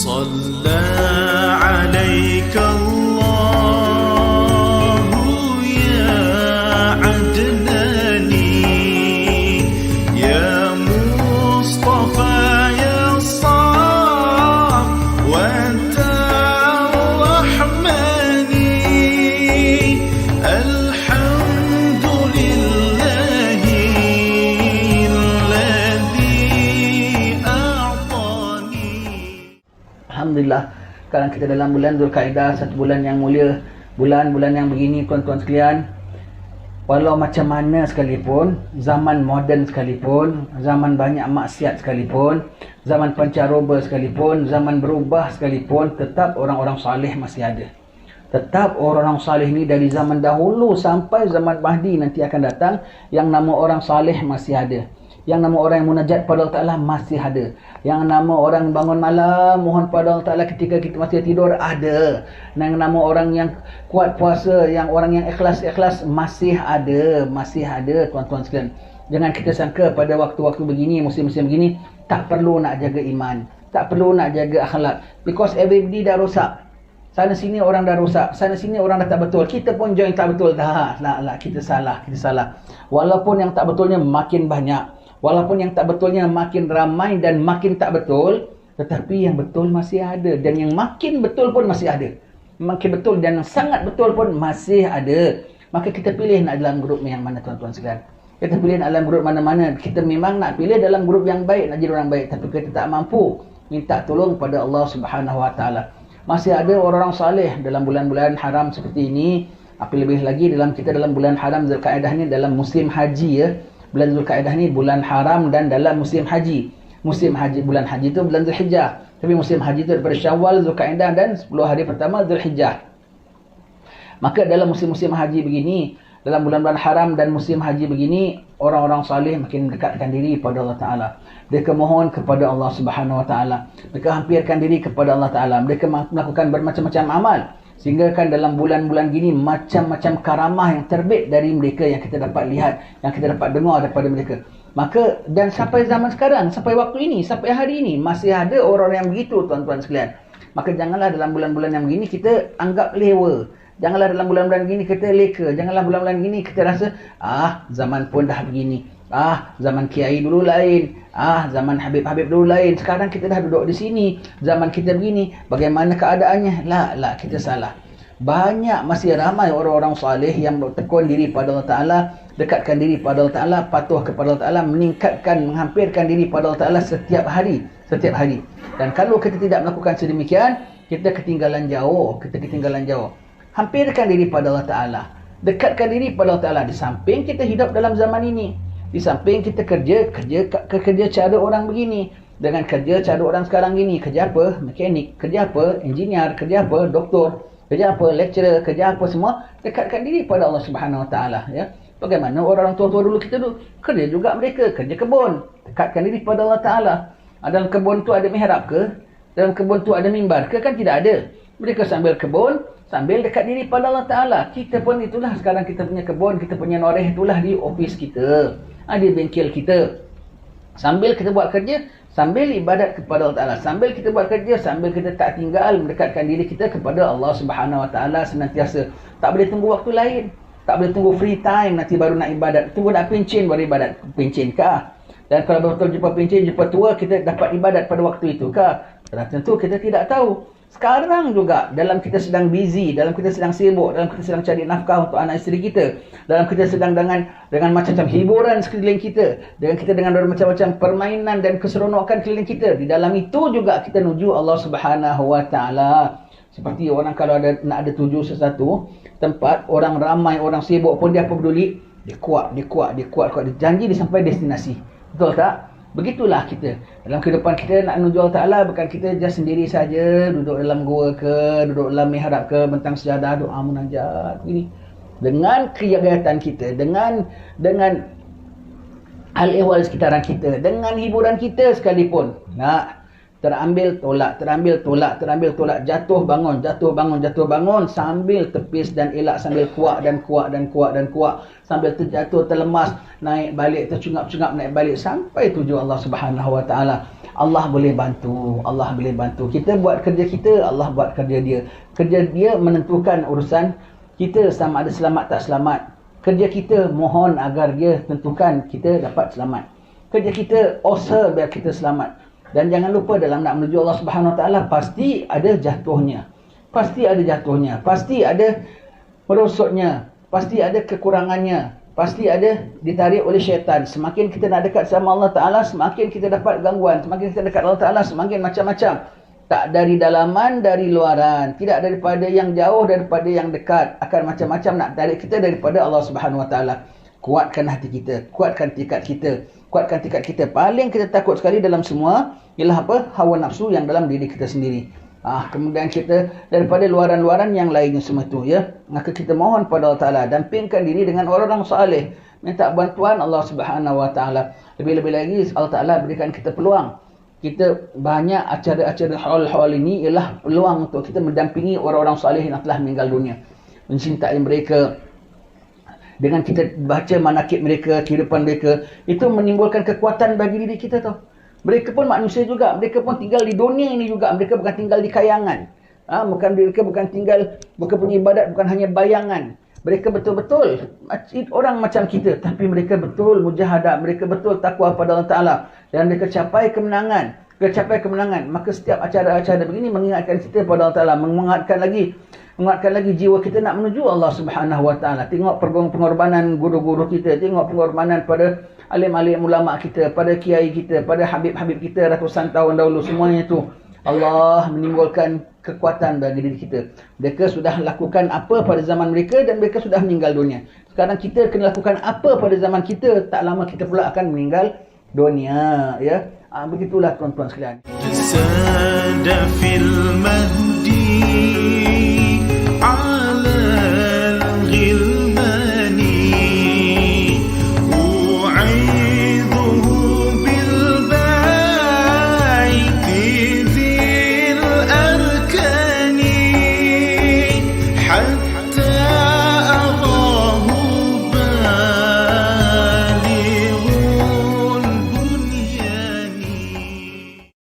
صلى عليك الله يا عدناني يا مصطفى يا صافوة الرحمن الحمد لله الذي أعطاني. Alhamdulillah, sekarang kita dalam bulan Zulkaidah, satu bulan yang mulia, bulan-bulan yang begini tuan-tuan sekalian. Walau macam mana sekalipun, zaman moden sekalipun, zaman banyak maksiat sekalipun, zaman pancaroba sekalipun, zaman berubah sekalipun, tetap orang-orang saleh masih ada. Tetap orang-orang saleh ni dari zaman dahulu sampai zaman Mahdi nanti akan datang, yang nama orang saleh masih ada. Yang nama orang yang munajat pada Allah Ta'ala masih ada. Yang nama orang bangun malam mohon pada Allah Ta'ala ketika kita masih tidur ada. Yang nama orang yang kuat puasa, yang orang yang ikhlas masih ada. Masih ada tuan-tuan sekalian. Jangan kita sangka pada waktu-waktu begini, musim-musim begini, tak perlu nak jaga iman, tak perlu nak jaga akhlak. Because everybody dah rosak. Sana sini orang dah rosak, sana sini orang dah tak betul. Kita pun join tak betul. Tak, kita salah. Walaupun yang tak betulnya makin banyak, walaupun yang tak betulnya makin ramai dan makin tak betul, tetapi yang betul masih ada. Dan yang makin betul pun masih ada. Makin betul dan yang sangat betul pun masih ada. Maka kita pilih nak dalam grup yang mana tuan-tuan sekalian. Kita pilih nak dalam grup mana-mana. Kita memang nak pilih dalam grup yang baik, nak jadi orang baik. Tapi kita tak mampu minta tolong pada Allah Subhanahu Wa Taala. Masih ada orang-orang saleh dalam bulan-bulan haram seperti ini. Apa lebih lagi kita dalam bulan haram Zulkaidah ni dalam musim haji ya. Bulan Zulkaidah ni bulan haram dan dalam musim haji. Musim haji, bulan haji itu bulan Zulhijjah. Tapi musim haji itu daripada Syawal, Zulkaidah dan 10 hari pertama Zulhijjah. Maka dalam musim-musim haji begini, dalam bulan-bulan haram dan musim haji begini, orang-orang saleh makin mendekatkan diri pada Allah Ta'ala. Mereka mohon kepada Allah Subhanahu Wa Ta'ala. Mereka hampirkan diri kepada Allah Ta'ala. Mereka melakukan bermacam-macam amal. Sehingga kan dalam bulan-bulan gini macam-macam karamah yang terbit dari mereka yang kita dapat lihat, yang kita dapat dengar daripada mereka. Maka dan sampai zaman sekarang, sampai waktu ini, sampai hari ini masih ada orang yang begitu tuan-tuan sekalian. Maka janganlah dalam bulan-bulan yang begini kita anggap lewa. Janganlah dalam bulan-bulan gini kita leka. Janganlah bulan-bulan gini kita rasa zaman pun dah begini. Zaman kiai dulu lain. Zaman Habib-Habib dulu lain. Sekarang kita dah duduk di sini. Zaman kita begini. Bagaimana keadaannya? Kita salah. Banyak, masih ramai orang-orang saleh yang bertekun diri pada Allah Ta'ala, dekatkan diri pada Allah Ta'ala, patuh kepada Allah Ta'ala, meningkatkan, menghampirkan diri pada Allah Ta'ala setiap hari. Dan kalau kita tidak melakukan sedemikian, kita ketinggalan jauh. Hampirkan diri pada Allah Ta'ala, dekatkan diri pada Allah Ta'ala. Di samping kita hidup dalam zaman ini, di samping kita kerja cara orang begini, dengan kerja cara orang sekarang gini, kerja apa? Mekanik, kerja apa? Engineer, kerja apa? Doktor, kerja apa? Lecturer, kerja apa? Semua dekatkan diri pada Allah Subhanahu Wa Ta'ala ya. Bagaimana orang tua-tua dulu kita dulu kerja juga, mereka kerja kebun, dekatkan diri pada Allah Ta'ala. Dalam kebun tu ada mihrab ke? Dalam kebun tu ada mimbar ke? Kan tidak ada. Mereka sambil kebun, sambil dekat diri pada Allah Ta'ala. Kita pun itulah sekarang kita punya kebun, kita punya noreh itulah di ofis kita, di bengkel kita. Sambil kita buat kerja, sambil ibadat kepada Allah Ta'ala. Sambil kita buat kerja, sambil kita tak tinggal mendekatkan diri kita kepada Allah Subhanahu Wa Ta'ala senantiasa. Tak boleh tunggu waktu lain. Tak boleh tunggu free time nanti baru nak ibadat. Tunggu nak pencen baru ibadat. Pencen kah? Dan kalau betul jumpa pencen, jumpa tua, kita dapat ibadat pada waktu itu kah? Tentu kita tidak tahu. Sekarang juga dalam kita sedang busy, dalam kita sedang sibuk, dalam kita sedang cari nafkah untuk anak isteri kita, dalam kita sedang dengan macam-macam hiburan sekeliling kita, dengan macam-macam permainan dan keseronokan sekeliling kita. Di dalam itu juga kita nuju Allah Subhanahu Wa Ta'ala. Seperti orang kalau nak ada tuju sesuatu tempat, orang ramai, orang sibuk pun dia apa peduli, dia kuat, dia janji dia sampai destinasi. Betul tak? Begitulah kita. Dalam kehidupan kita nak menuju Allah Ta'ala, bukan kita just sendiri saja, duduk dalam gua ke, duduk dalam mihrab ke, bentang sejadah, doa munajat begini. Dengan kegiatan kita, dengan hal ehwal sekitaran kita, dengan hiburan kita sekalipun. Terambil, tolak, terambil, tolak, terambil, tolak, jatuh, bangun, jatuh, bangun, jatuh, bangun, sambil tepis dan elak, sambil kuat dan kuat dan kuat dan kuat, sambil terjatuh, terlemas, naik balik, tercungap-cungap, naik balik, sampai tuju Allah Subhanahu Wa Taala. Allah boleh bantu, Allah boleh bantu. Kita buat kerja kita, Allah buat kerja dia. Kerja dia menentukan urusan kita sama ada selamat tak selamat. Kerja kita mohon agar dia tentukan kita dapat selamat. Kerja kita usaha biar kita selamat. Dan jangan lupa dalam nak menuju Allah Subhanahu Wa Taala pasti ada jatuhnya. Pasti ada jatuhnya, pasti ada merosotnya, pasti ada kekurangannya, pasti ada ditarik oleh syaitan. Semakin kita nak dekat sama Allah Taala, semakin kita dapat gangguan. Semakin kita dekat Allah Taala, semakin macam-macam. Tak dari dalaman, dari luaran, tidak daripada yang jauh, daripada yang dekat. Akan macam-macam nak tarik kita daripada Allah Subhanahu Wa Taala. Kuatkan hati kita, kuatkan tekad kita, kuatkan tekad kita. Paling kita takut sekali dalam semua ialah apa? Hawa nafsu yang dalam diri kita sendiri. Kemudian kita daripada luaran-luaran yang lainnya semua tu, ya. Maka kita mohon pada Allah Taala, dampingkan diri dengan orang-orang saleh, minta bantuan Allah Subhanahu Wa Taala. Lebih-lebih lagi Allah Taala berikan kita peluang. Kita banyak acara-acara hal-hal ini ialah peluang untuk kita mendampingi orang-orang saleh yang telah meninggal dunia, mencintai mereka. Dengan kita baca manakib mereka, kehidupan mereka, itu menimbulkan kekuatan bagi diri kita tau. Mereka pun manusia juga. Mereka pun tinggal di dunia ini juga. Mereka bukan tinggal di kayangan. Mereka bukan tinggal, bukan punya ibadat, bukan hanya bayangan. Mereka betul-betul orang macam kita. Tapi mereka betul mujahadah. Mereka betul takwa pada Allah Ta'ala. Dan mereka capai kemenangan. Maka setiap acara-acara begini mengingatkan kita pada Allah Ta'ala. Mengingatkan lagi jiwa kita nak menuju Allah Subhanahu Wa Taala. Tengok pengorbanan guru-guru kita, tengok pengorbanan pada alim-alim ulama kita, pada kiai kita, pada habib-habib kita ratusan tahun dahulu. Semuanya itu Allah menimbulkan kekuatan bagi diri kita. Mereka sudah lakukan apa pada zaman mereka dan mereka sudah meninggal dunia. Sekarang kita kena lakukan apa pada zaman kita, tak lama kita pula akan meninggal dunia, ya. Begitulah tuan-tuan sekalian. ساد في المهد